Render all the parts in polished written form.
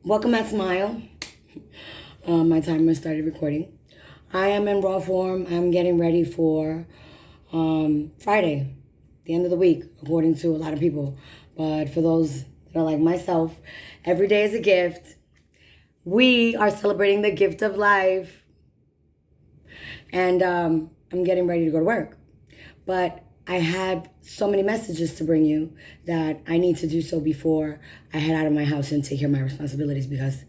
Welcome at Smile. My timer started recording. I am in raw form. I'm getting ready for Friday, the end of the week, according to a lot of people. But for those that are like myself, every day is a gift. We are celebrating the gift of life. And I'm getting ready to go to work. But I had so many messages to bring you that I need to do so before I head out of my house and take care of my responsibilities, because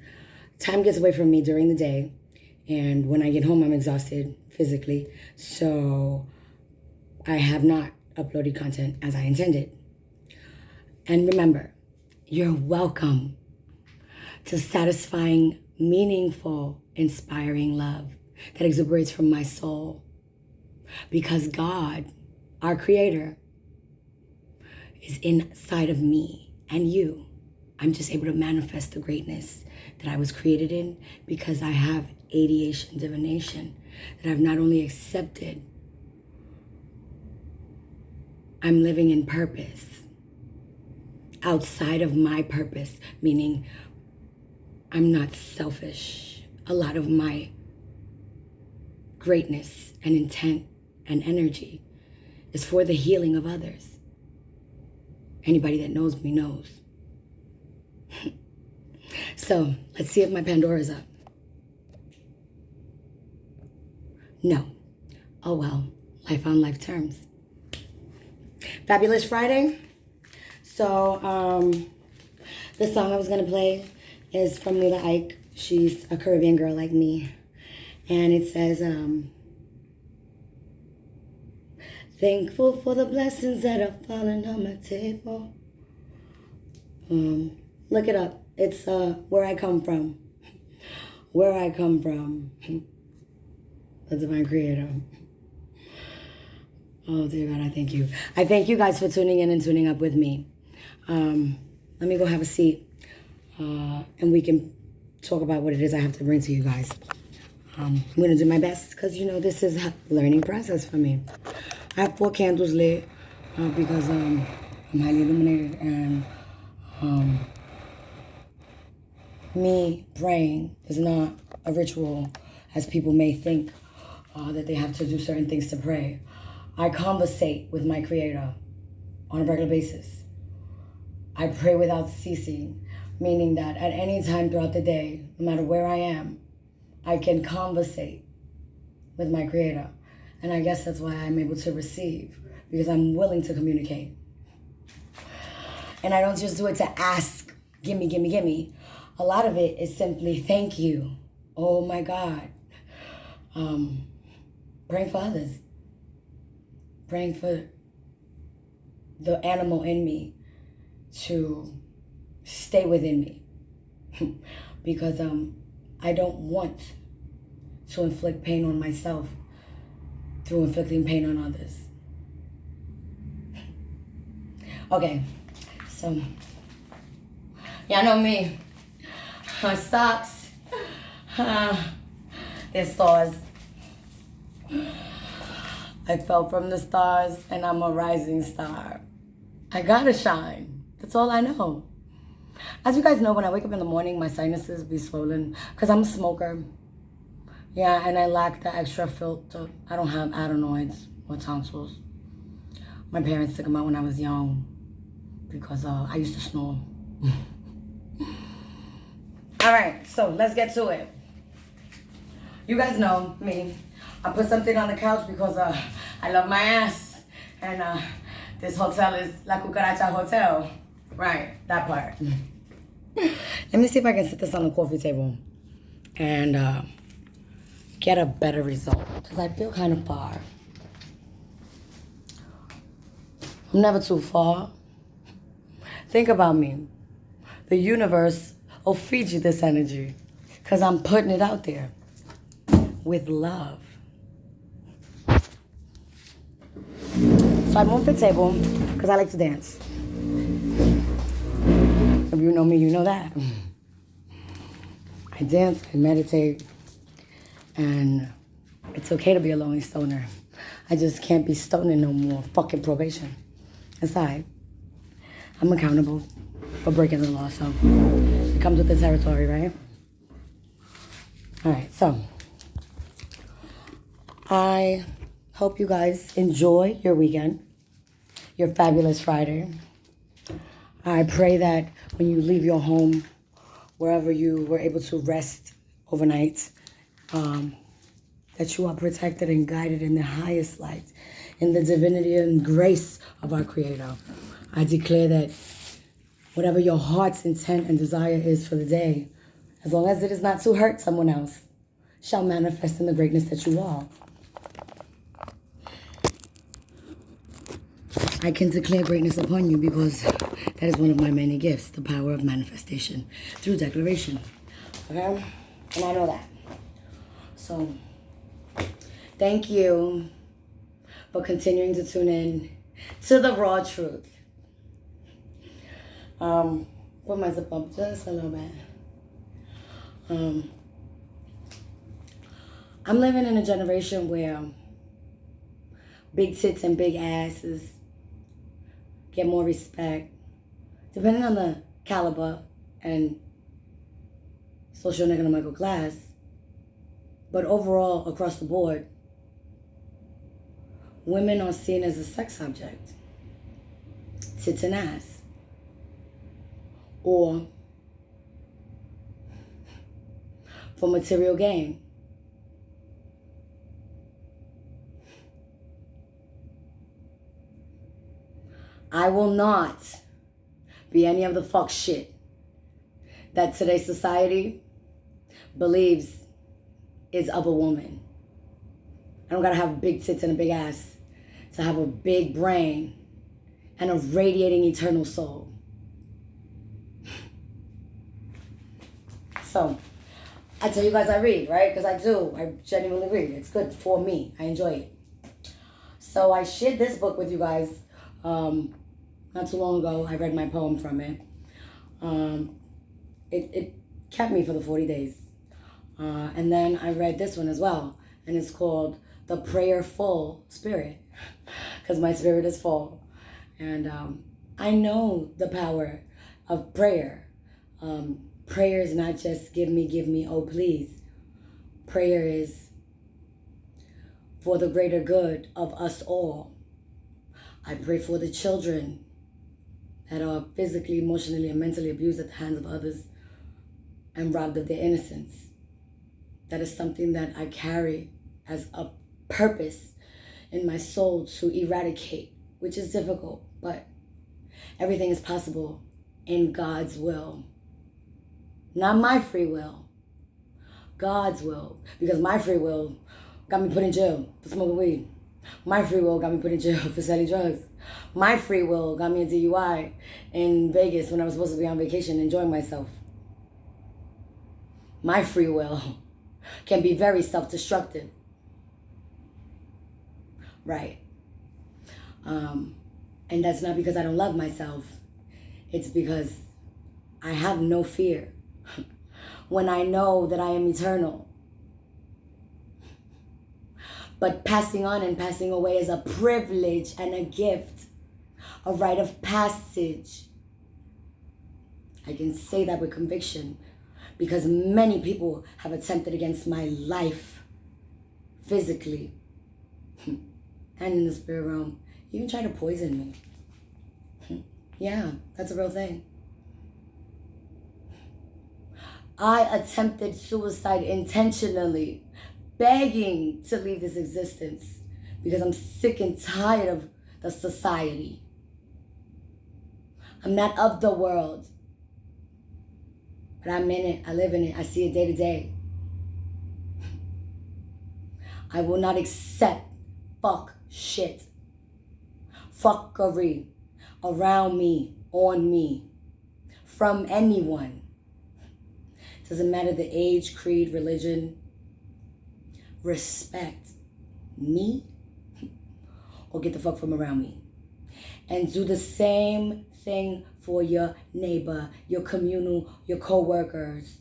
time gets away from me during the day. And when I get home, I'm exhausted physically. So I have not uploaded content as I intended. And remember, you're welcome to satisfying, meaningful, inspiring love that exuberates from my soul. Because God, our Creator, is inside of me and you. I'm just able to manifest the greatness that I was created in because I have adiation, divination, that I've not only accepted, I'm living in purpose outside of my purpose, meaning I'm not selfish. A lot of my greatness and intent and energy is for the healing of others. Anybody that knows me knows. So let's see if my Pandora's up. No. Oh well, life on life terms. Fabulous Friday. So the song I was gonna play is from Lila Ike. She's a Caribbean girl like me. And it says, thankful for the blessings that are falling on my table. Look it up. It's where I come from. Where I come from. The divine creator. Oh dear God, I thank you. I thank you guys for tuning in and tuning up with me. Let me go have a seat. And we can talk about what it is I have to bring to you guys. I'm going to do my best because, you know, this is a learning process for me. I have 4 candles lit because I'm highly illuminated, and me praying is not a ritual as people may think that they have to do certain things to pray. I conversate with my Creator on a regular basis. I pray without ceasing, meaning that at any time throughout the day, no matter where I am, I can conversate with my Creator. And I guess that's why I'm able to receive, because I'm willing to communicate. And I don't just do it to ask, gimme, gimme, gimme. A lot of it is simply thank you. Oh my God. Praying for others. Praying for the animal in me to stay within me. Because I don't want to inflict pain on myself through inflicting pain on others. Okay, so y'all know me. Stocks, they're stars. I fell from the stars and I'm a rising star. I gotta shine. That's all I know. As you guys know, when I wake up in the morning, my sinuses be swollen because I'm a smoker. Yeah, and I lack the extra filter. I don't have adenoids or tonsils. My parents took them out when I was young because I used to snore. All right, so let's get to it. You guys know me. I put something on the couch because I love my ass. And this hotel is La Cucaracha Hotel. Right, that part. Let me see if I can sit this on the coffee table and get a better result, because I feel kind of far. I'm never too far. Think about me. The universe will feed you this energy because I'm putting it out there with love. So I moved the table because I like to dance. If you know me, you know that. I dance, I meditate, and it's okay to be a lonely stoner. I just can't be stoning no more. Fucking probation. Aside, I'm accountable for breaking the law, so It comes with the territory, right? All right, so I hope you guys enjoy your weekend, your fabulous Friday. I pray that when you leave your home, wherever you were able to rest overnight, that you are protected and guided in the highest light, in the divinity and grace of our Creator. I declare that whatever your heart's intent and desire is for the day, as long as it is not to hurt someone else, shall manifest in the greatness that you are. I can declare greatness upon you because that is one of my many gifts, the power of manifestation through declaration. Okay? And I know that. So, thank you for continuing to tune in to the raw truth. Put my zip up just a little bit. I'm living in a generation where big tits and big asses get more respect, depending on the caliber and socioeconomic class. But overall, across the board, women are seen as a sex object, tits and ass, or for material gain. I will not be any of the fuck shit that today's society believes is of a woman. I don't gotta have big tits and a big ass to have a big brain and a radiating eternal soul. So, I tell you guys I read, right? Because I do. I genuinely read. It's good for me. I enjoy it. So I shared this book with you guys not too long ago. I read my poem from it. It kept me for the 40 days. And then I read this one as well. And it's called The Prayerful Spirit. Because my spirit is full. And I know the power of prayer. Prayer is not just give me, oh please. Prayer is for the greater good of us all. I pray for the children that are physically, emotionally, and mentally abused at the hands of others and robbed of their innocence. That is something that I carry as a purpose in my soul to eradicate, which is difficult, but everything is possible in God's will. Not my free will, God's will. Because my free will got me put in jail for smoking weed. My free will got me put in jail for selling drugs. My free will got me a DUI in Vegas when I was supposed to be on vacation enjoying myself. My free will can be very self-destructive. Right. And that's not because I don't love myself. It's because I have no fear when I know that I am eternal. But passing on and passing away is a privilege and a gift, a rite of passage. I can say that with conviction because many people have attempted against my life, physically and in the spirit realm. Even try to poison me. Yeah, that's a real thing. I attempted suicide intentionally, begging to leave this existence because I'm sick and tired of the society. I'm not of the world, but I'm in it. I live in it. I see it day to day. I will not accept fuck shit, fuckery around me, on me, from anyone. Doesn't matter the age, creed, religion. Respect me or get the fuck from around me. And do the same thing for your neighbor, your communal, your co-workers,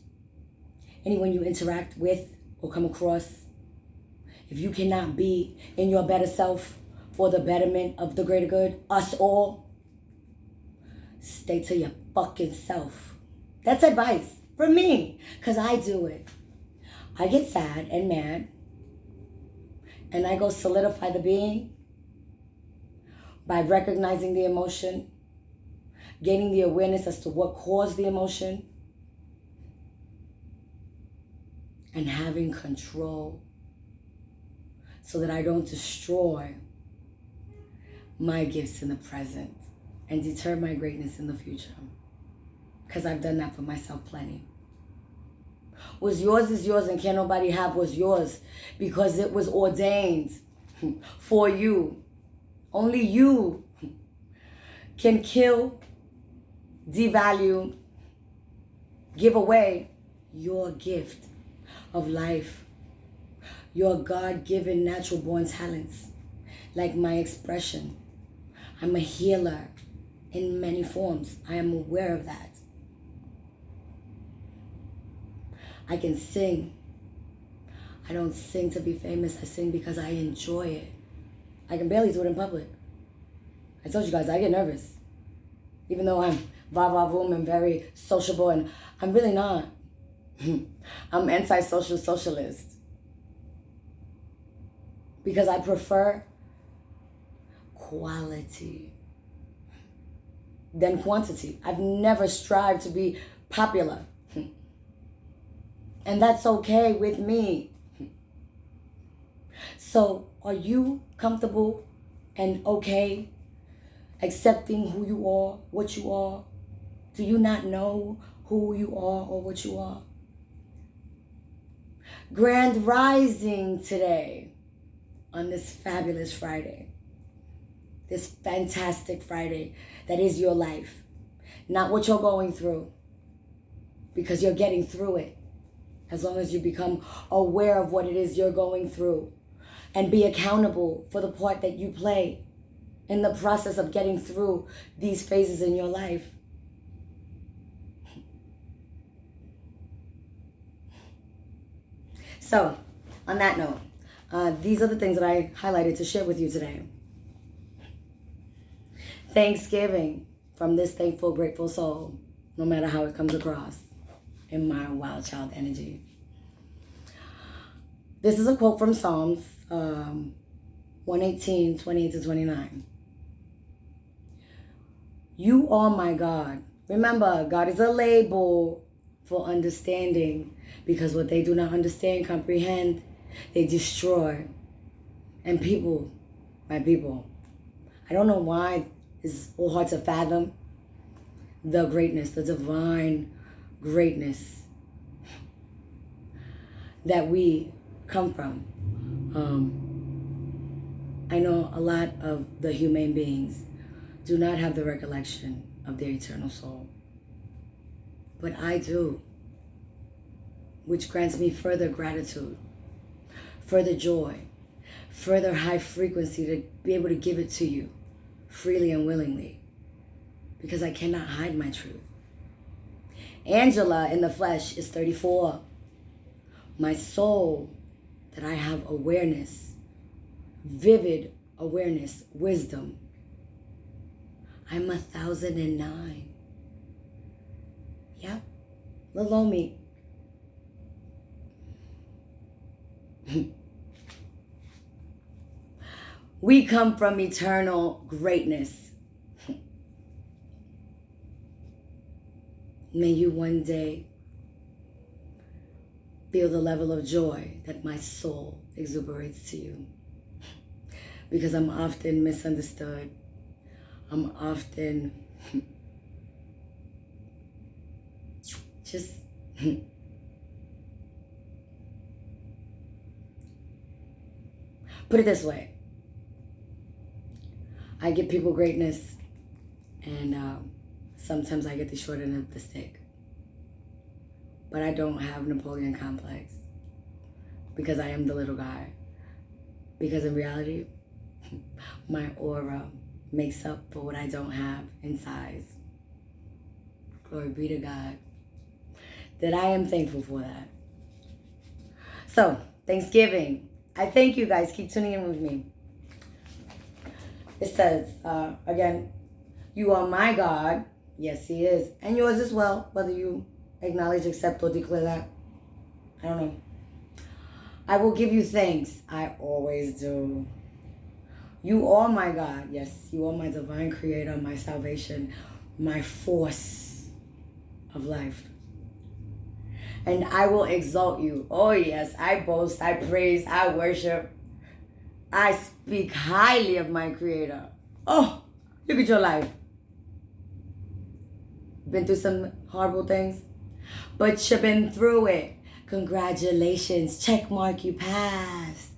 anyone you interact with or come across. If you cannot be in your better self for the betterment of the greater good, us all, stay to your fucking self. That's advice from me, because I do it. I get sad and mad, and I go solidify the being by recognizing the emotion, gaining the awareness as to what caused the emotion, and having control so that I don't destroy my gifts in the present and deter my greatness in the future. Because I've done that for myself plenty. What's yours is yours, and can't nobody have what's yours, because it was ordained for you. Only you can kill, devalue, give away your gift of life, your God-given natural-born talents, like my expression. I'm a healer in many forms. I am aware of that. I can sing. I don't sing to be famous. I sing because I enjoy it. I can barely do it in public. I told you guys, I get nervous. Even though I'm va-va-voom and very sociable, and I'm really not. I'm anti-social socialist. Because I prefer quality than quantity. I've never strived to be popular. And that's okay with me. So, are you comfortable and okay accepting who you are, what you are? Do you not know who you are or what you are? Grand Rising today on this fabulous Friday. This fantastic Friday that is your life. Not what you're going through, because you're getting through it. As long as you become aware of what it is you're going through and be accountable for the part that you play in the process of getting through these phases in your life. So, on that note, these are the things that I highlighted to share with you today. Thanksgiving from this thankful, grateful soul, no matter how it comes across in my wild child energy. This is a quote from Psalms 118, 28 to 29. You are my God. Remember, God is a label for understanding, because what they do not understand, comprehend, they destroy. And people, my people, I don't know why it's so hard to fathom the greatness, the divine greatness that we come from. I know a lot of the humane beings do not have the recollection of their eternal soul, but I do, which grants me further gratitude, further joy, further high frequency to be able to give it to you freely and willingly, because I cannot hide my truth. Angela in the flesh is 34. My soul, that I have awareness, vivid awareness, wisdom. I'm 1009. Yep, little old me. We come from eternal greatness. May you one day feel the level of joy that my soul exuberates to you. Because I'm often misunderstood. I'm often just put it this way. I give people greatness, and sometimes I get the short end of the stick. But I don't have Napoleon complex, because I am the little guy. Because in reality, my aura makes up for what I don't have in size. Glory be to God. That I am thankful for that. So, Thanksgiving. I thank you guys. Keep tuning in with me. It says, again, you are my God. Yes, he is. And yours as well, whether you acknowledge, accept, or declare that? I don't know. I will give you thanks. I always do. You are my God. Yes, you are my divine creator, my salvation, my force of life. And I will exalt you. Oh, yes, I boast, I praise, I worship. I speak highly of my creator. Oh, look at your life. Been through some horrible things, but you've been through it. Congratulations. Check mark, you passed.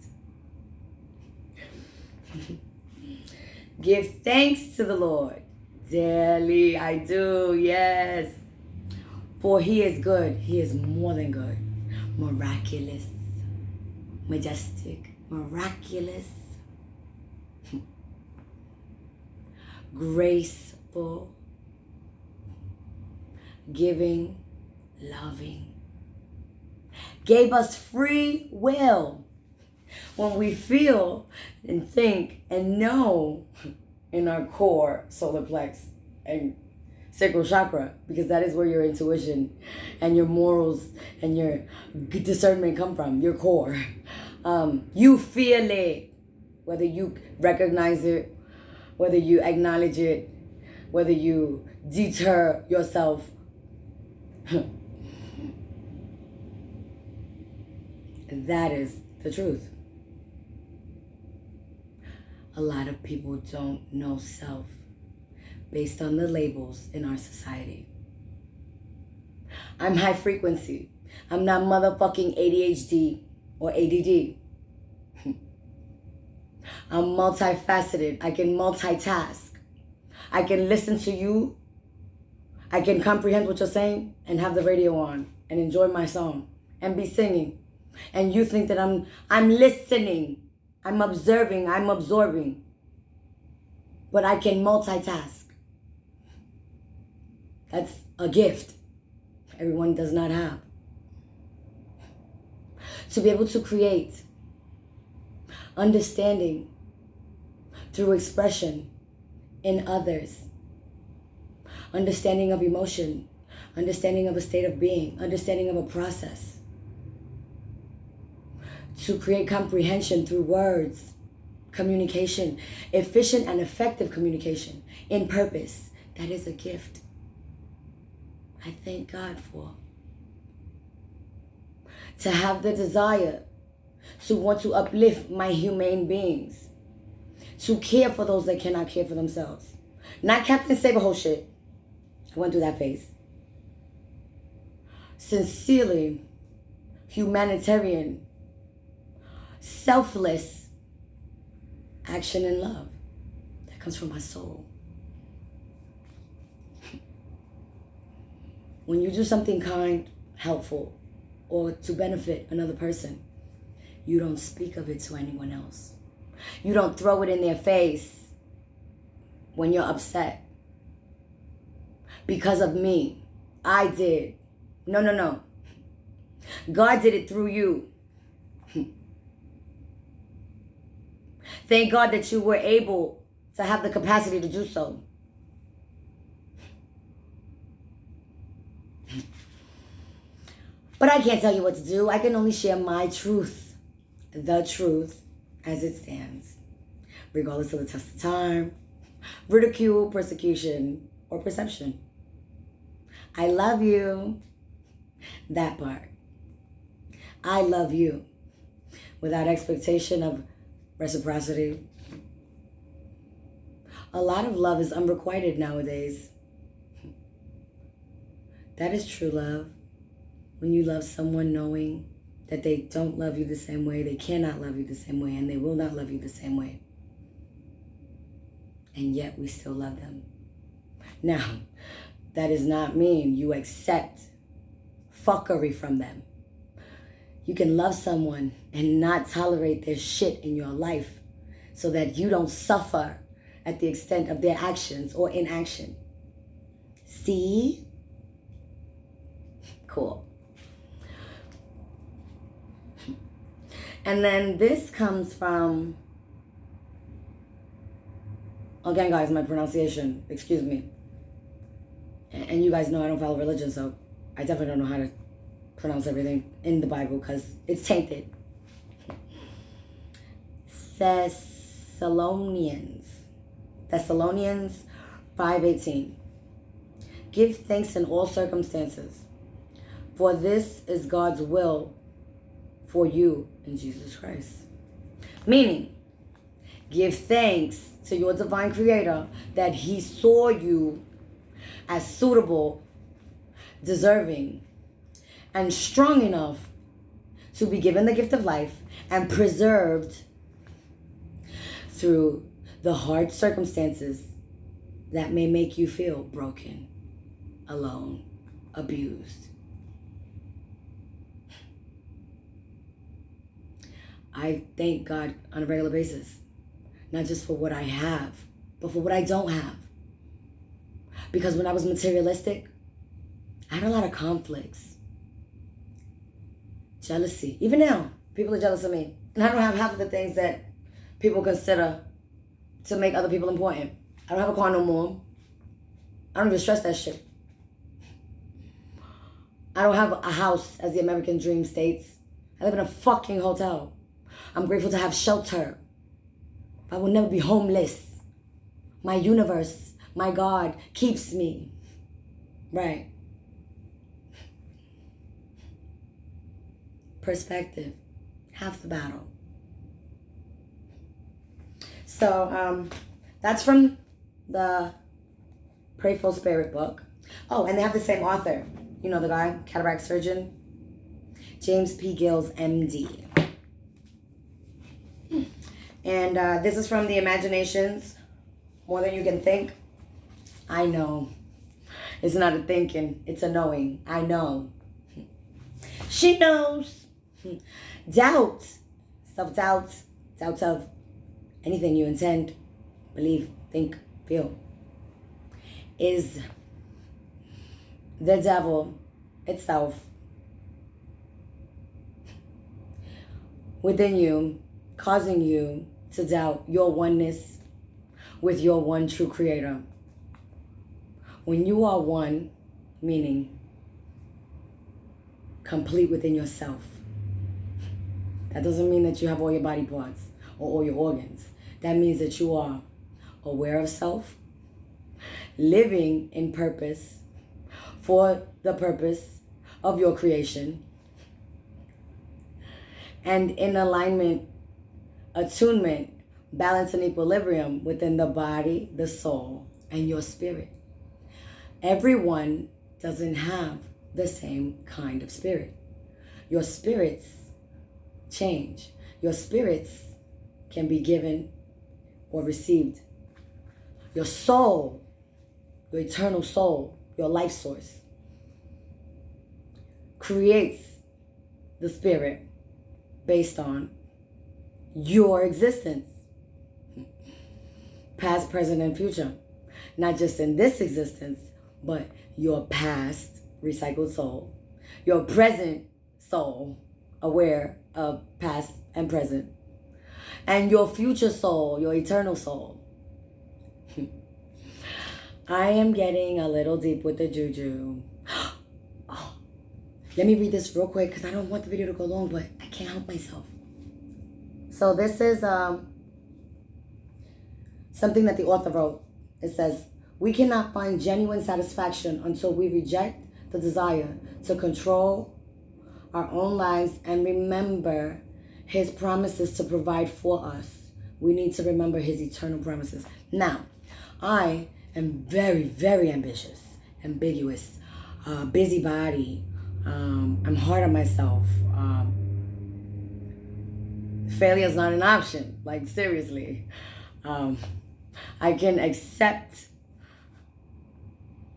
Give thanks to the Lord daily. I do, yes. For he is good. He is more than good. Miraculous. Majestic. Miraculous. Graceful. Giving. Loving. Gave us free will. When we feel and think and know in our core, solar plex, and sacral chakra, because that is where your intuition and your morals and your discernment come from, your core. You feel it, whether you recognize it, whether you acknowledge it, whether you deter yourself. That is the truth. A lot of people don't know self based on the labels in our society. I'm high frequency. I'm not motherfucking ADHD or ADD. I'm multifaceted. I can multitask. I can listen to you. I can comprehend what you're saying and have the radio on and enjoy my song and be singing. And you think that I'm listening. I'm observing, I'm absorbing. But I can multitask. That's a gift everyone does not have. To be able to create understanding through expression in others. Understanding of emotion. Understanding of a state of being. Understanding of a process. To create comprehension through words, communication, efficient and effective communication in purpose. That is a gift I thank God for. To have the desire to want to uplift my humane beings. To care for those that cannot care for themselves. Not Captain Saberhole shit. I went through that phase. Sincerely humanitarian, selfless action and love that comes from my soul. When you do something kind, helpful, or to benefit another person, you don't speak of it to anyone else. You don't throw it in their face when you're upset. Because of me, I did. No. God did it through you. Thank God that you were able to have the capacity to do so. But I can't tell you what to do. I can only share my truth, the truth, as it stands, regardless of the test of time, ridicule, persecution, or perception. I love you. That part. I love you without expectation of reciprocity. A lot of love is unrequited nowadays. That is true love. When you love someone knowing that they don't love you the same way, they cannot love you the same way, and they will not love you the same way. And yet we still love them. Now, that does not mean you accept fuckery from them. You can love someone and not tolerate their shit in your life so that you don't suffer at the extent of their actions or inaction. See? Cool. And then this comes from, again guys, my pronunciation, excuse me. And you guys know I don't follow religion, so I definitely don't know how to pronounce everything in the Bible because it's tainted. Thessalonians 5:18. Give thanks in all circumstances, for this is God's will for you in Jesus Christ. Meaning, give thanks to your divine creator that he saw you as suitable, deserving, and strong enough to be given the gift of life and preserved through the hard circumstances that may make you feel broken, alone, abused. I thank God on a regular basis, not just for what I have, but for what I don't have. Because when I was materialistic, I had a lot of conflicts, jealousy. Even now, people are jealous of me. And I don't have half of the things that people consider to make other people important. I don't have a car no more. I don't even stress that shit. I don't have a house, as the American dream states. I live in a fucking hotel. I'm grateful to have shelter. I will never be homeless. My universe, my God, keeps me. Right. Perspective, half the battle. So that's from the Prayful Spirit book. Oh, and they have the same author. You know the guy, cataract surgeon, James P. Gills, MD. And this is from the Imaginations, More Than You Can Think. I know. It's not a thinking, it's a knowing. I know. She knows. Doubt, self-doubt, doubt of anything you intend, believe, think, feel, is the devil itself within you, causing you to doubt your oneness with your one true creator. When you are one, meaning complete within yourself, that doesn't mean that you have all your body parts or all your organs. That means that you are aware of self, living in purpose for the purpose of your creation, and in alignment, attunement, balance, and equilibrium within the body, the soul, and your spirit. Everyone doesn't have the same kind of spirit. Your spirits change. Your spirits can be given or received. Your soul, your eternal soul, your life source, creates the spirit based on your existence, past, present, and future. Not just in this existence, but your past recycled soul, your present soul, aware of past and present, and your future soul, your eternal soul. I am getting a little deep with the juju. Oh, let me read this real quick because I don't want the video to go long, but I can't help myself. So this is something that the author wrote. It says, we cannot find genuine satisfaction until we reject the desire to control our own lives and remember his promises to provide for us. We need to remember his eternal promises. Now, I am very, very ambitious, ambiguous, busybody. I'm hard on myself. Failure is not an option. Like, seriously. I can accept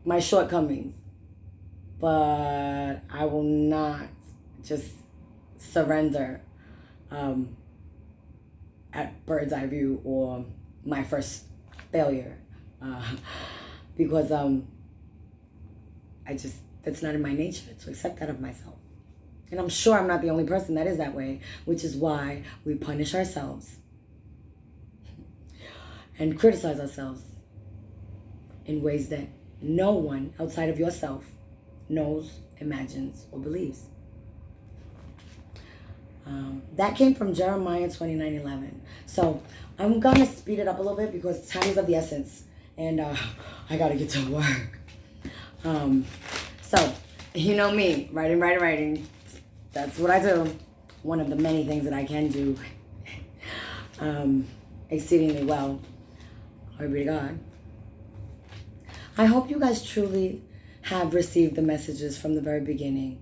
my shortcomings, but I will not just surrender at bird's eye view or my first failure, because that's not in my nature to accept that of myself. And I'm sure I'm not the only person that is that way, which is why we punish ourselves and criticize ourselves in ways that no one outside of yourself, knows, imagines, or believes. That came from Jeremiah 29:11. So I'm going to speed it up a little bit because time is of the essence. And I got to get to work. So, you know me, writing. That's what I do. One of the many things that I can do exceedingly well. Glory be to God. I hope you guys truly have received the messages from the very beginning.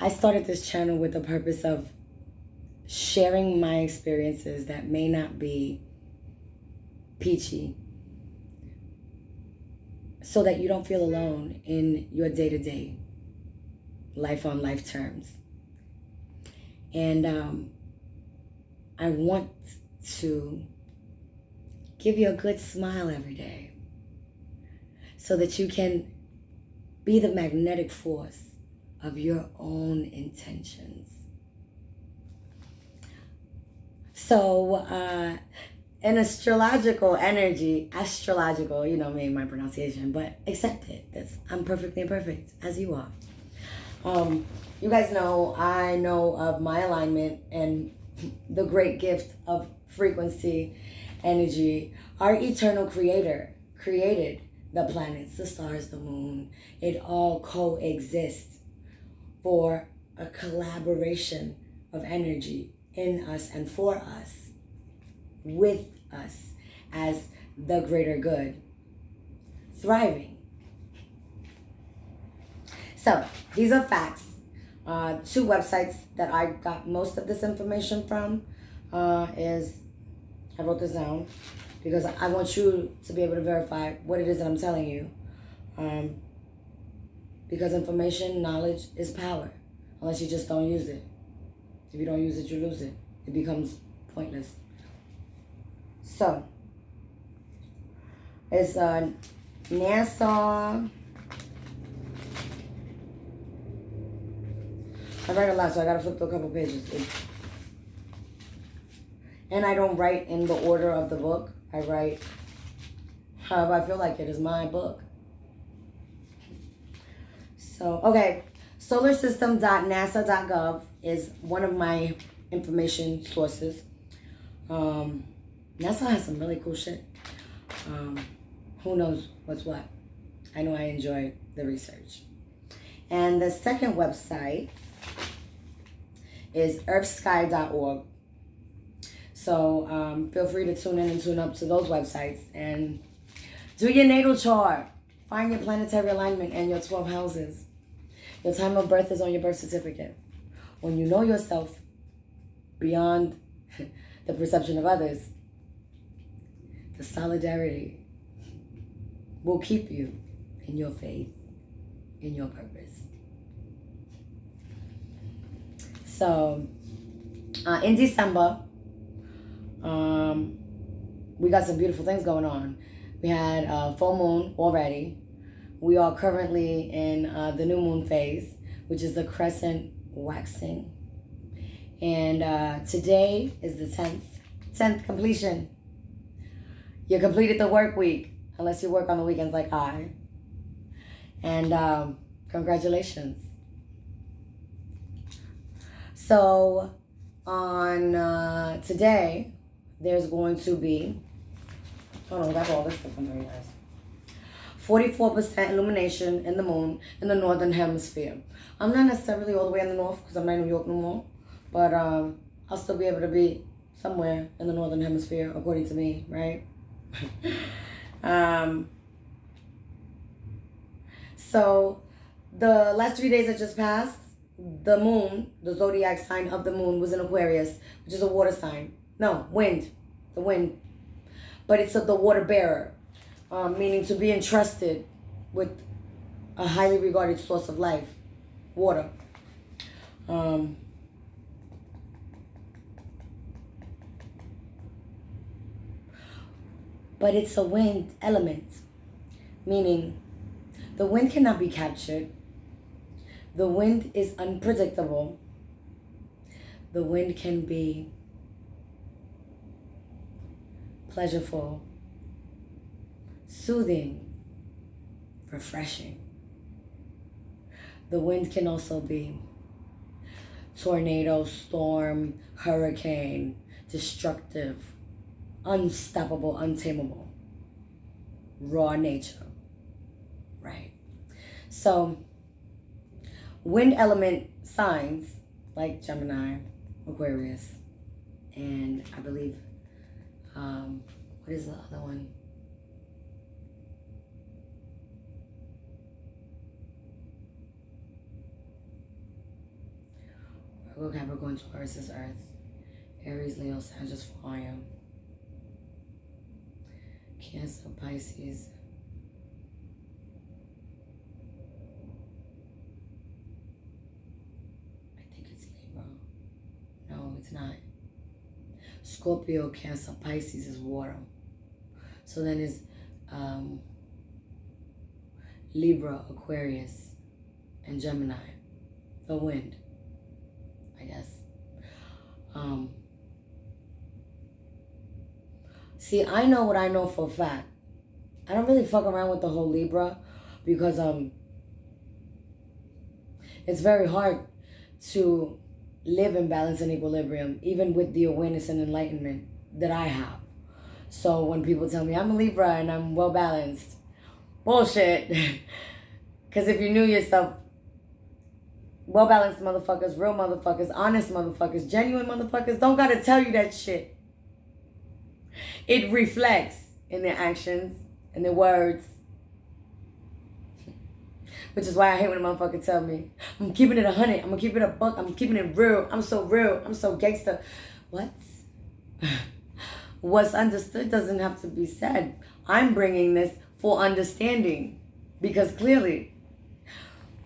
I started this channel with the purpose of sharing my experiences that may not be peachy, so that you don't feel alone in your day-to-day life on life terms. And I want to give you a good smile every day so that you can be the magnetic force of your own intentions. So, in astrological energy, you know me, my pronunciation, but accept it. I'm perfectly imperfect, as you are. You guys know, I know of my alignment and the great gift of frequency, energy. Our eternal creator created the planets, the stars, the moon. It all coexists for a collaboration of energy in us and for us, with us as the greater good, thriving. So these are facts. 2 websites that I got most of this information from is, I wrote this down because I want you to be able to verify what it is that I'm telling you. Because information, knowledge is power, unless you just don't use it. If you don't use it, you lose it. It becomes pointless. So, it's NASA. I write a lot, so I gotta flip through a couple pages. And I don't write in the order of the book. I write however I feel like it is my book. So, okay, solarsystem.nasa.gov is one of my information sources. NASA has some really cool shit. Who knows what's what? I know I enjoy the research. And the second website is earthsky.org. So feel free to tune in and tune up to those websites and do your natal chart. Find your planetary alignment and your 12 houses. Your time of birth is on your birth certificate. When you know yourself beyond the perception of others, the solidarity will keep you in your faith, in your purpose. So, in December, we got some beautiful things going on. We had a full moon already. We are currently in the new moon phase, which is the crescent waxing. And today is the 10th completion. You completed the work week, unless you work on the weekends like I. And congratulations. So on today, there's going to be, hold on, I got all this stuff on there, guys. 44% illumination in the moon in the northern hemisphere. I'm not necessarily all the way in the north because I'm not in New York no more, but I'll still be able to be somewhere in the northern hemisphere according to me, right? So the last 3 days that just passed, the moon, the zodiac sign of the moon, was in Aquarius, which is a water sign. No, wind, the wind. But it's the water bearer. Meaning to be entrusted with a highly regarded source of life, water. But it's a wind element, meaning the wind cannot be captured. The wind is unpredictable. The wind can be pleasureful, soothing, refreshing. The wind can also be tornado, storm, hurricane, destructive, unstoppable, untamable, raw nature, right? So, wind element signs like Gemini, Aquarius, and I believe, what is the other one? Virgo, Capricorn, Taurus is Earth. Aries, Leo, Sagittarius, Fire. Cancer, Pisces. I think it's Libra. No, it's not. Scorpio, Cancer, Pisces is water. So then it's Libra, Aquarius, and Gemini. The wind, I guess. See, I know what I know for a fact. I don't really fuck around with the whole Libra because it's very hard to live in balance and equilibrium, even with the awareness and enlightenment that I have. So when people tell me I'm a Libra and I'm well balanced, bullshit. Because if you knew yourself, well balanced motherfuckers, real motherfuckers, honest motherfuckers, genuine motherfuckers don't gotta tell you that shit. It reflects in their actions and their words. Which is why I hate when a motherfucker tell me, I'm keeping it 100, I'm gonna keep it a buck, I'm keeping it real, I'm so gangster. What? What's understood doesn't have to be said. I'm bringing this for understanding. Because clearly,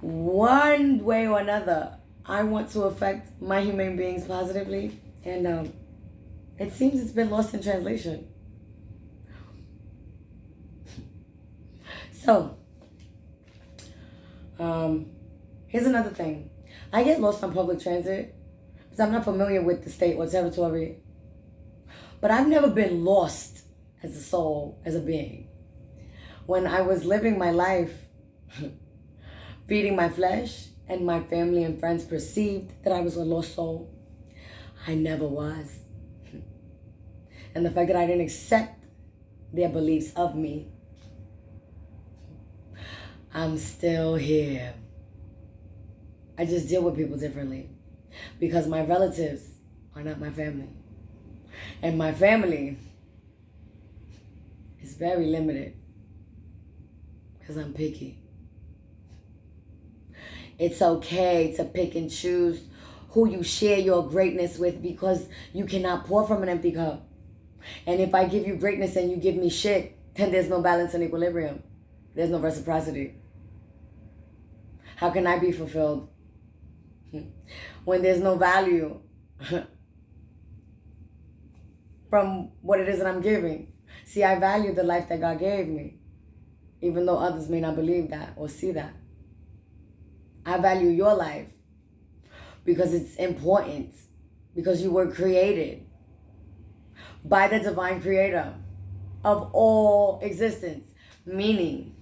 one way or another, I want to affect my human beings positively. And it seems it's been lost in translation. So, here's another thing. I get lost on public transit because I'm not familiar with the state or territory. But I've never been lost as a soul, as a being. When I was living my life, feeding my flesh, and my family and friends perceived that I was a lost soul, I never was. And the fact that I didn't accept their beliefs of me, I'm still here. I just deal with people differently because my relatives are not my family. And my family is very limited because I'm picky. It's okay to pick and choose who you share your greatness with because you cannot pour from an empty cup. And if I give you greatness and you give me shit, then there's no balance and equilibrium. There's no reciprocity. How can I be fulfilled when there's no value from what it is that I'm giving? See, I value the life that God gave me, even though others may not believe that or see that. I value your life because it's important, because you were created by the divine creator of all existence, meaning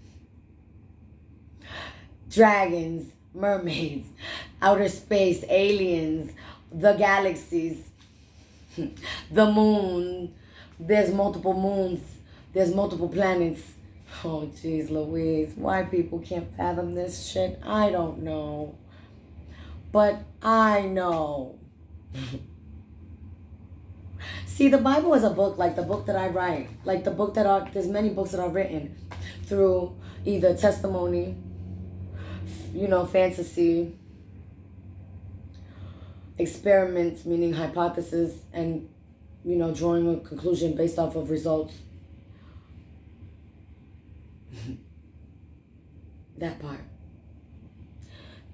dragons, mermaids, outer space, aliens, the galaxies, the moon. There's multiple moons. There's multiple planets. Oh, jeez Louise. Why people can't fathom this shit, I don't know. But I know. See, the Bible is a book like the book that I write. Like the book that there's many books that are written through either testimony, fantasy, experiments, meaning hypothesis, and, drawing a conclusion based off of results. That part.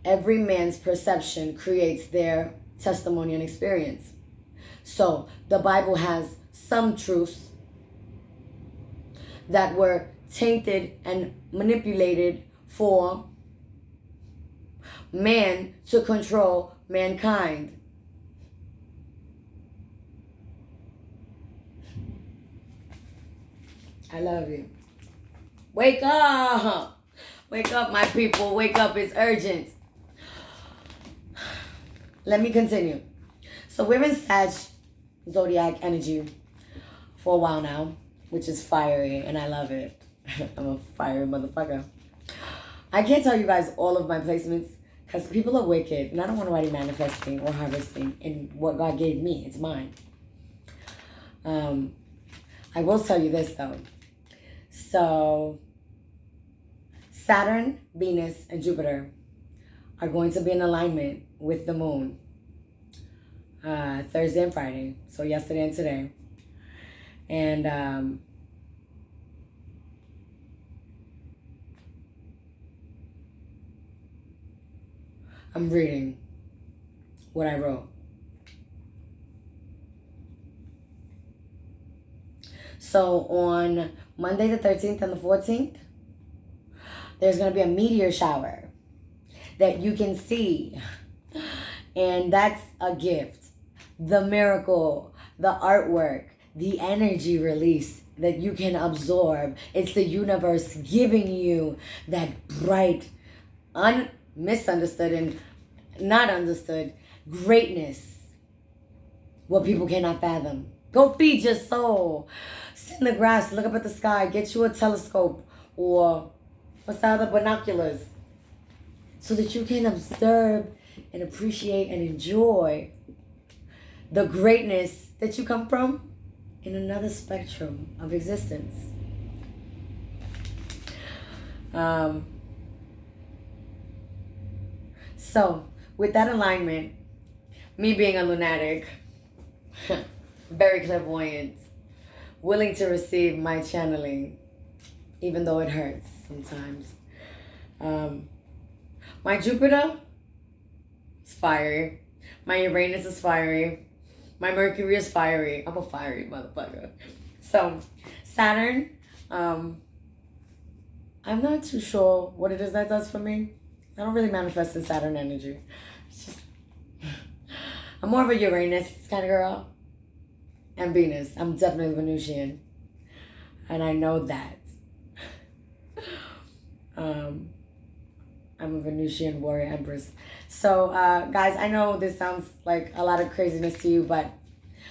Every man's perception creates their testimony and experience. So the Bible has some truths that were tainted and manipulated for man to control mankind. I love you. Wake up! Wake up, my people. Wake up. It's urgent. Let me continue. So we're in Sag zodiac energy for a while now, which is fiery, and I love it. I'm a fiery motherfucker. I can't tell you guys all of my placements because people are wicked, and I don't want nobody manifesting or harvesting in what God gave me. It's mine. I will tell you this, though. So, Saturn, Venus, and Jupiter are going to be in alignment with the moon Thursday and Friday. So, yesterday and today. And I'm reading what I wrote. So on Monday the 13th and the 14th, there's going to be a meteor shower that you can see. And that's a gift. The miracle, the artwork, the energy release that you can absorb. It's the universe giving you that bright, misunderstood and not understood greatness. What people cannot fathom. Go feed your soul. Sit in the grass, look up at the sky, get you a telescope or what's the other, binoculars, so that you can observe and appreciate and enjoy the greatness that you come from in another spectrum of existence. So, with that alignment, me being a lunatic, very clairvoyant, willing to receive my channeling, even though it hurts sometimes. My Jupiter is fiery. My Uranus is fiery. My Mercury is fiery. I'm a fiery motherfucker. So, Saturn, I'm not too sure what it is that does for me. I don't really manifest in Saturn energy. It's just, I'm more of a Uranus kind of girl. And Venus. I'm definitely Venusian. And I know that. I'm a Venusian warrior empress. So, guys, I know this sounds like a lot of craziness to you, but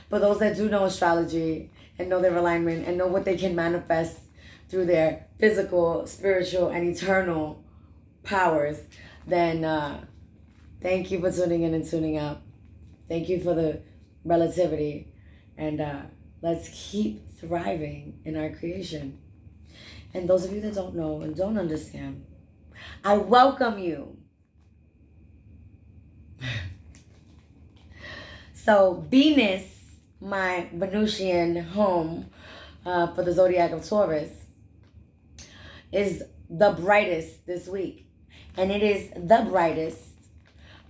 for those that do know astrology and know their alignment and know what they can manifest through their physical, spiritual, and eternal powers, then thank you for tuning in and tuning out. Thank you for the relativity. And let's keep thriving in our creation. And those of you that don't know and don't understand, I welcome you. So Venus, my Venusian home for the zodiac of Taurus, is the brightest this week. And it is the brightest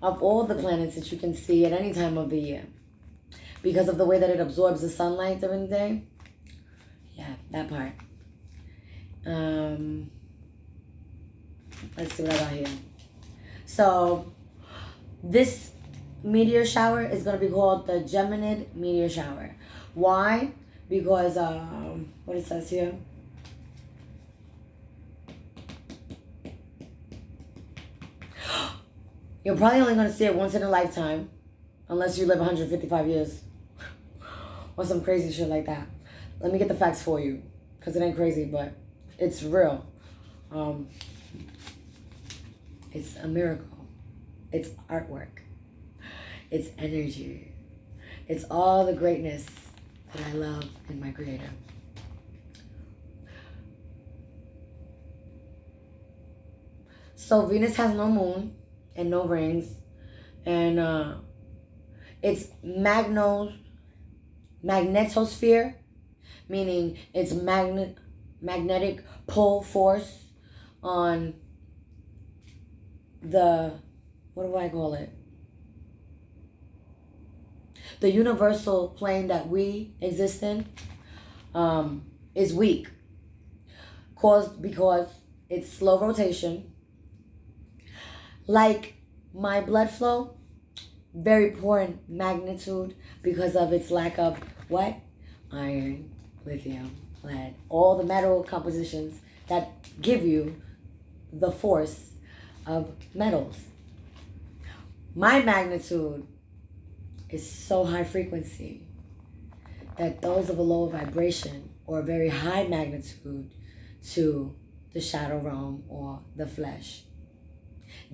of all the planets that you can see at any time of the year. Because of the way that it absorbs the sunlight during the day. Yeah, that part. Let's see what I got here. So, this meteor shower is going to be called the Geminid meteor shower. Why? Because, what it says here. You're probably only going to see it once in a lifetime. Unless you live 155 years. Or some crazy shit like that. Let me get the facts for you. Because it ain't crazy, but it's real. It's a miracle. It's artwork. It's energy. It's all the greatness that I love in my Creator. So Venus has no moon and no rings. And it's magnetosphere, meaning it's magnetic pull force on the, what do I call it? The universal plane that we exist in is weak, caused because it's slow rotation. Like my blood flow, very poor in magnitude because of its lack of what? Iron, lithium, lead, all the metal compositions that give you the force of metals. My magnitude is so high frequency that those of a lower vibration or a very high magnitude to the shadow realm or the flesh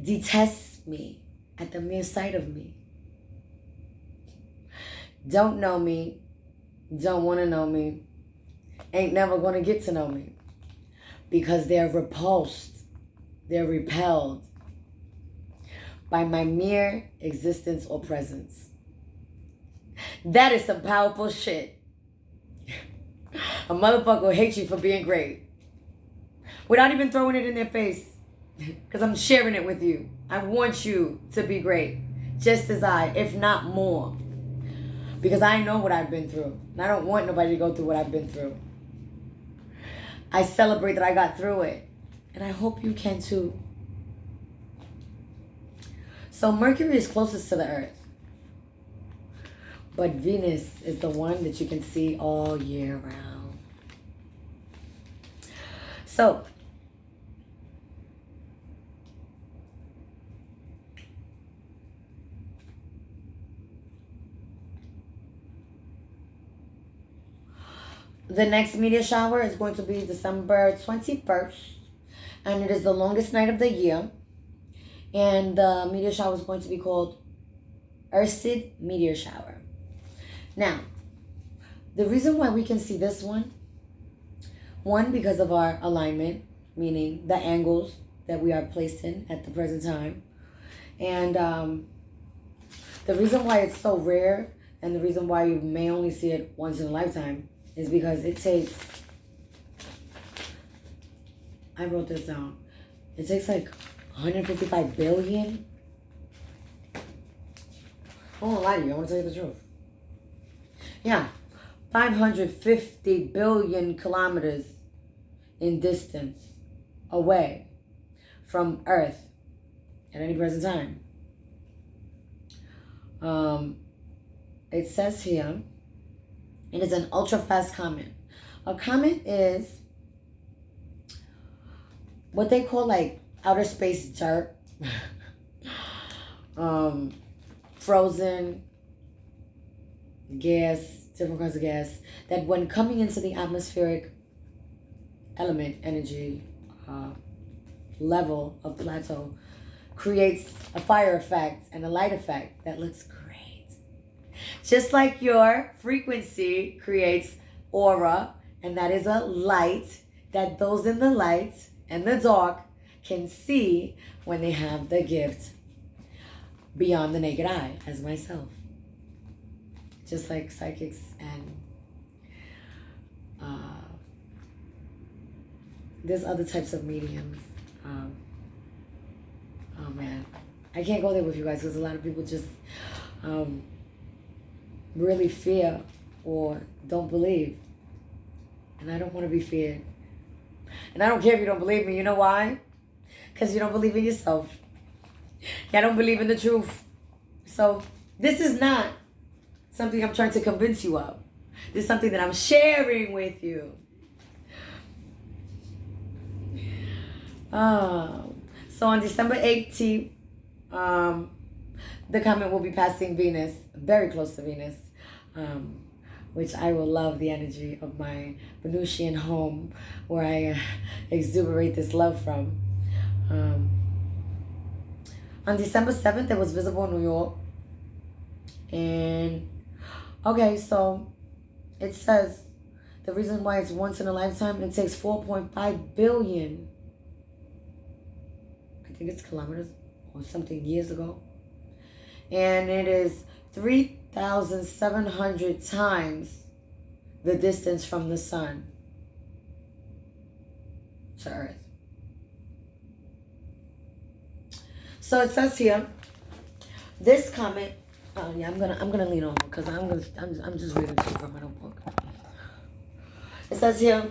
detests me at the mere sight of me. Don't know me, don't want to know me, ain't never going to get to know me because they're repulsed, they're repelled by my mere existence or presence. That is some powerful shit. A motherfucker will hate you for being great without even throwing it in their face, because I'm sharing it with you. I want you to be great, just as I, if not more, because I know what I've been through, and I don't want nobody to go through what I've been through. I celebrate that I got through it, and I hope you can too. So Mercury is closest to the Earth, but Venus is the one that you can see all year round. So the next meteor shower is going to be December 21st, and it is the longest night of the year. And the meteor shower is going to be called Ursid Meteor Shower. Now, the reason why we can see this one, because of our alignment, meaning the angles that we are placed in at the present time. And the reason why it's so rare, and the reason why you may only see it once in a lifetime, is because it takes, I wrote this down, it takes like 155 billion. I won't lie to you, I want to tell you the truth. Yeah, 550 billion kilometers in distance away from Earth at any present time. It says here, it is an ultra-fast comet. A comet is what they call like outer space dirt. Frozen gas, different kinds of gas, that when coming into the atmospheric element, energy, level of plateau, creates a fire effect and a light effect that looks great. Just like your frequency creates aura, and that is a light that those in the light and the dark can see when they have the gift beyond the naked eye, as myself. Just like psychics and there's other types of mediums. Oh man, I can't go there with you guys because a lot of people just really fear or don't believe. And I don't want to be feared. And I don't care if you don't believe me. You know why? Because you don't believe in yourself. I don't believe in the truth. So this is not something I'm trying to convince you of. This is something that I'm sharing with you. So on December 18th, the comet will be passing Venus, very close to Venus, which I will love the energy of my Venusian home where I exuberate this love from. On December 7th, it was visible in New York. And, okay, so it says the reason why it's once in a lifetime, it takes 4.5 billion, I think it's kilometers or something, years ago. And it is 3,700 times the distance from the sun to Earth. So it says here, this comet. Oh yeah, I'm gonna lean over because I'm just reading to you from my notebook. It says here,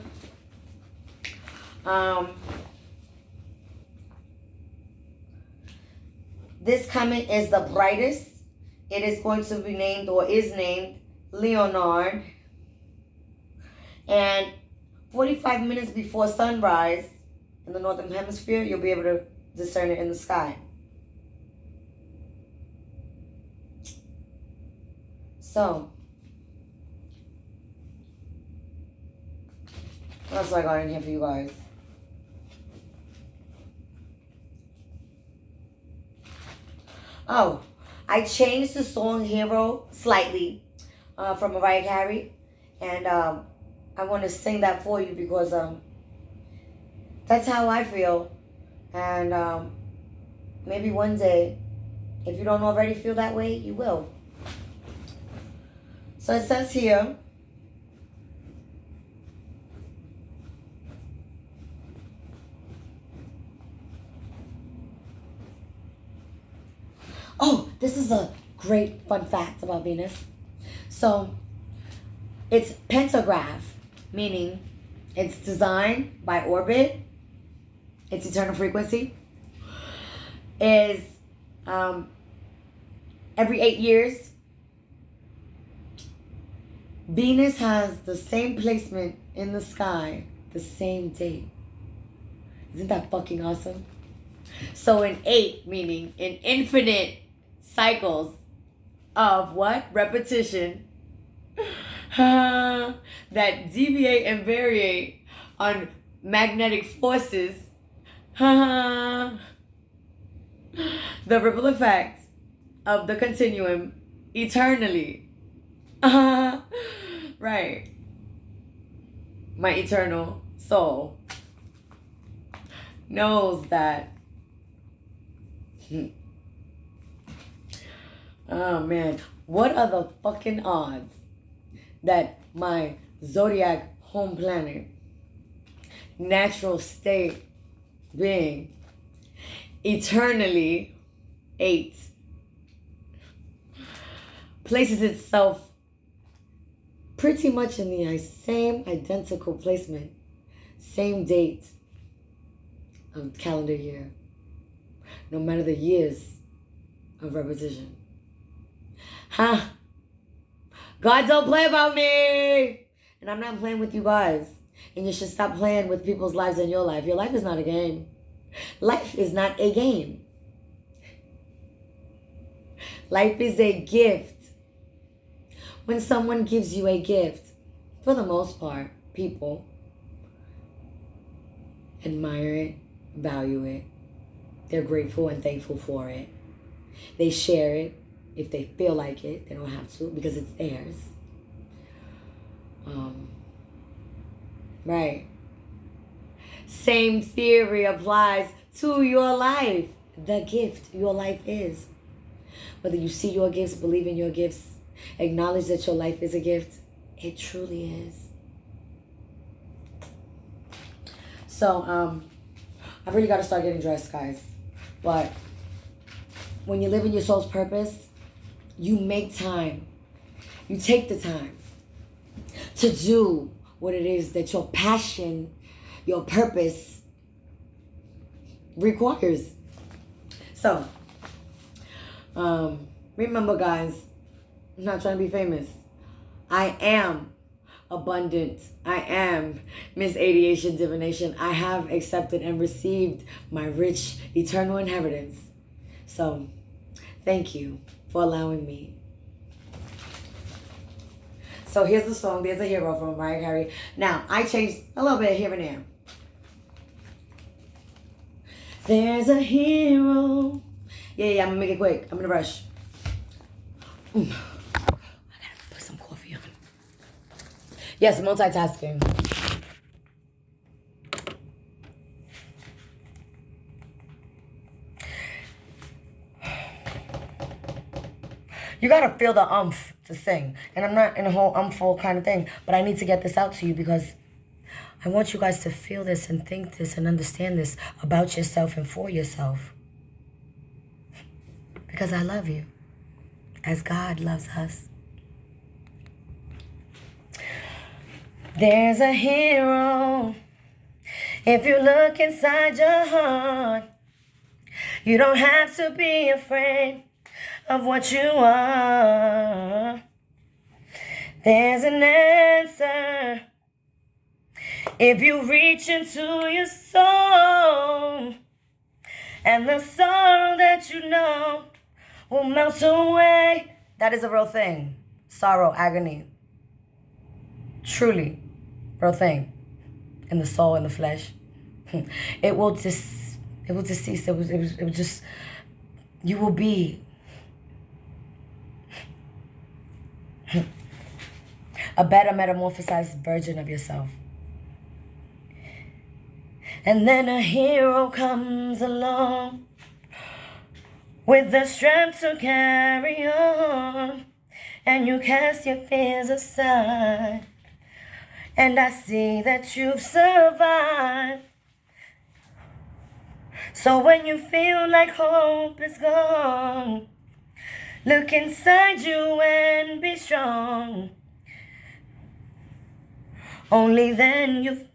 this comet is the brightest. It is going to be named, or is named, Leonard. And 45 minutes before sunrise, in the northern hemisphere, you'll be able to discern it in the sky. So, what else do I got in here for you guys? Oh, I changed the song Hero slightly from Mariah Carey. And I want to sing that for you because that's how I feel. And maybe one day, if you don't already feel that way, you will. So it says here, oh, this is a great fun fact about Venus. So it's pentagraph, meaning it's designed by orbit, its eternal frequency is every 8 years. Venus has the same placement in the sky, the same date. Isn't that fucking awesome? So in 8, meaning in infinite cycles of what? Repetition. That deviate and variate on magnetic forces. The ripple effect of the continuum eternally. Right. My eternal soul knows that. Oh man, what are the fucking odds that my zodiac home planet, natural state being, eternally 8, places itself pretty much in the same identical placement, same date of calendar year, no matter the years of repetition. Huh? God don't play about me! And I'm not playing with you guys. And you should stop playing with people's lives in your life. Your life is not a game. Life is not a game. Life is a gift. When someone gives you a gift, for the most part, people admire it, value it. They're grateful and thankful for it. They share it if they feel like it. They don't have to because it's theirs. Right. Same theory applies to your life. The gift your life is. Whether you see your gifts, believe in your gifts, acknowledge that your life is a gift, it truly is. So, I really got to start getting dressed, guys. But when you live in your soul's purpose, you make time. You take the time to do what it is that your passion, your purpose requires. So, remember, guys, I'm not trying to be famous. I am abundant. I am Miss Aviation Divination. I have accepted and received my rich eternal inheritance. So, thank you for allowing me. So here's the song. There's a Hero from Mariah Carey. Now, I changed a little bit here and there. There's a hero. Yeah, I'm gonna make it quick. I'm gonna rush. I gotta put some coffee on. Yes, multitasking. You gotta feel the umph to sing. And I'm not in a whole umphful kind of thing, but I need to get this out to you because I want you guys to feel this and think this and understand this about yourself and for yourself. Because I love you, as God loves us. There's a hero. If you look inside your heart, you don't have to be afraid of what you are. There's an answer If you reach into your soul, and the sorrow that you know will melt away. That is a real thing. Sorrow, agony. Truly, real thing. In the soul, in the flesh. It will decease. It will just, you will be a better metamorphosized version of yourself. And then a hero comes along with the strength to carry on, and you cast your fears aside, and I see that you've survived. So when you feel like hope is gone, look inside you and be strong. Only then you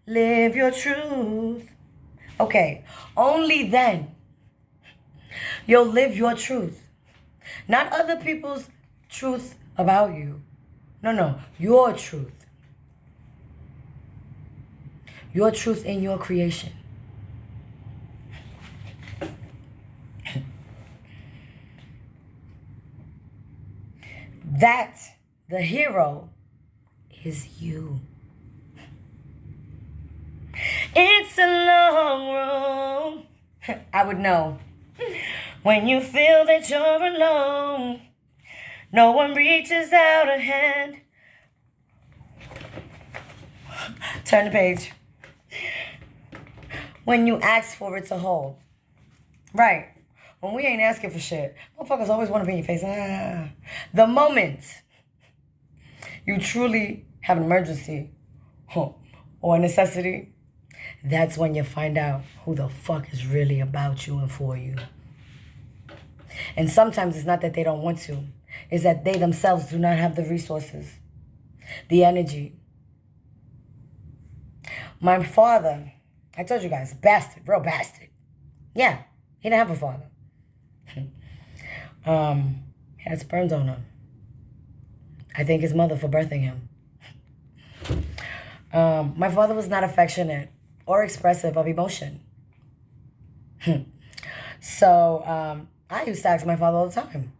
live your truth. Okay, only then you'll live your truth. Not other people's truth about you. No, your truth. Your truth in your creation. That, the hero, is you. It's a long road. I would know. When you feel that you're alone, no one reaches out a hand. Turn the page. When you ask for it to hold. Right. When we ain't asking for shit, motherfuckers always want to be in your face. The moment you truly have an emergency or a necessity, that's when you find out who the fuck is really about you and for you. And sometimes it's not that they don't want to. It's that they themselves do not have the resources, the energy. My father, I told you guys, bastard, real bastard. Yeah, he didn't have a father. He had sperm donor. I thank his mother for birthing him. My father was not affectionate or expressive of emotion. So I used to ask my father all the time,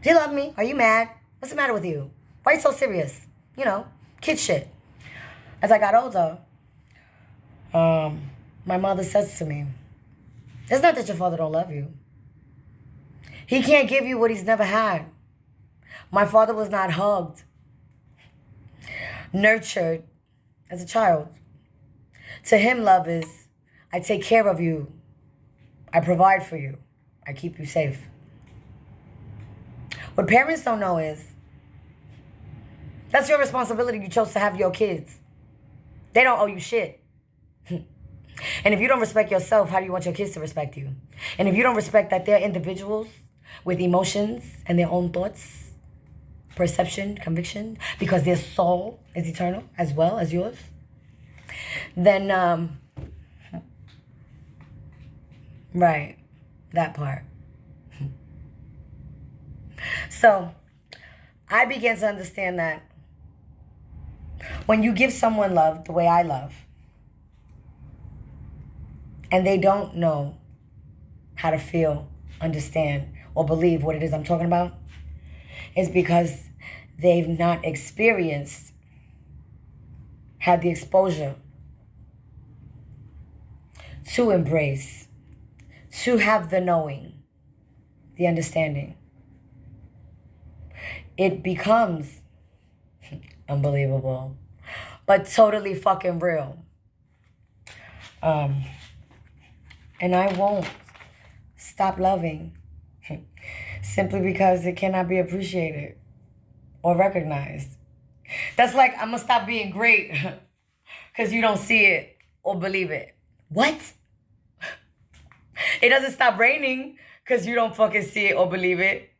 do you love me? Are you mad? What's the matter with you? Why are you so serious? You know, kid shit. As I got older, my mother says to me, it's not that your father don't love you. He can't give you what he's never had. My father was not hugged, nurtured as a child. To him, love is, I take care of you. I provide for you. I keep you safe. What parents don't know is, that's your responsibility. You chose to have your kids. They don't owe you shit. And if you don't respect yourself, how do you want your kids to respect you? And if you don't respect that they're individuals with emotions and their own thoughts, perception, conviction, because their soul is eternal as well as yours, then, right, that part. So, I began to understand that when you give someone love the way I love, and they don't know how to feel, understand, or believe what it is I'm talking about, it's because they've not experienced, had the exposure to embrace, to have the knowing, the understanding. It becomes unbelievable, but totally fucking real. And I won't stop loving simply because it cannot be appreciated or recognized. That's like, I'm gonna stop being great because you don't see it or believe it. What? It doesn't stop raining because you don't fucking see it or believe it.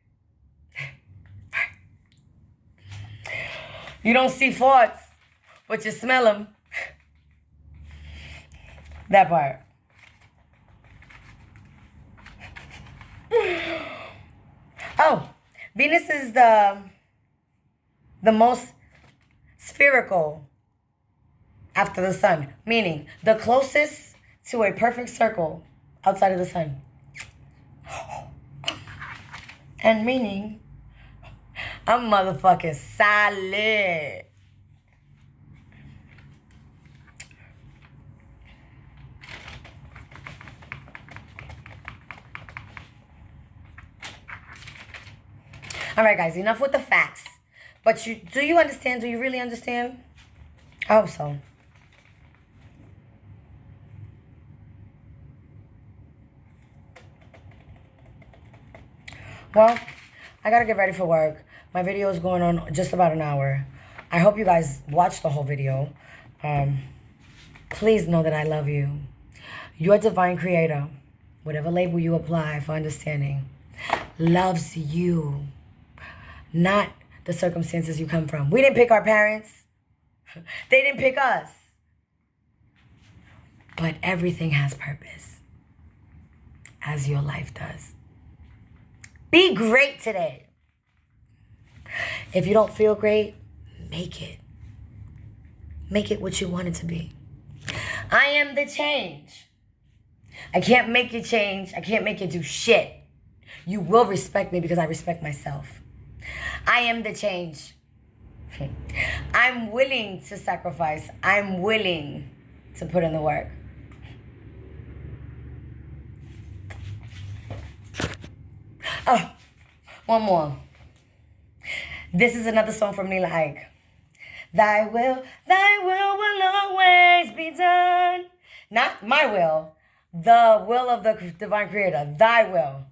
You don't see farts, but you smell them. That part. Oh, Venus is the most spherical after the sun, meaning the closest to a perfect circle outside of the sun. And meaning I'm motherfucking solid. All right, guys, enough with the facts. But do you understand? Do you really understand? I hope so. Well, I gotta get ready for work. My video is going on just about an hour. I hope you guys watch the whole video. Please know that I love you. Your divine creator, whatever label you apply for understanding, loves you, not the circumstances you come from. We didn't pick our parents. They didn't pick us. But everything has purpose, as your life does. Be great today. If you don't feel great, make it. Make it what you want it to be. I am the change. I can't make you change. I can't make you do shit. You will respect me because I respect myself. I am the change. I'm willing to sacrifice. I'm willing to put in the work. Oh, one more. This is another song from Nila Ike. Thy will will always be done. Not my will, the will of the divine creator. Thy will.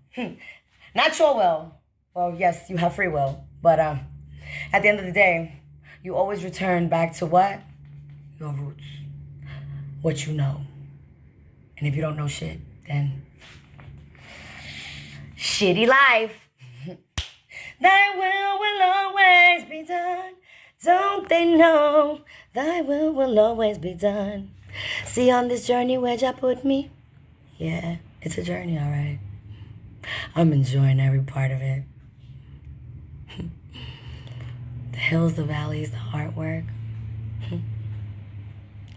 Not your will. Well, yes, you have free will. But at the end of the day, you always return back to what? Your roots. What you know. And if you don't know shit, then shitty life. Thy will always be done. Don't they know? Thy will always be done. See, on this journey where Jah put me? Yeah, it's a journey, all right. I'm enjoying every part of it. The hills, the valleys, the artwork,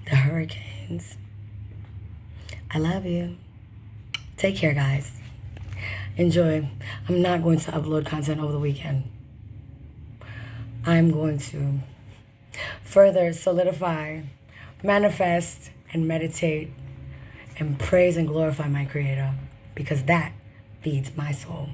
the hurricanes. I love you. Take care, guys. Enjoy. I'm not going to upload content over the weekend. I'm going to further solidify, manifest, and meditate and praise and glorify my Creator, because that feeds my soul.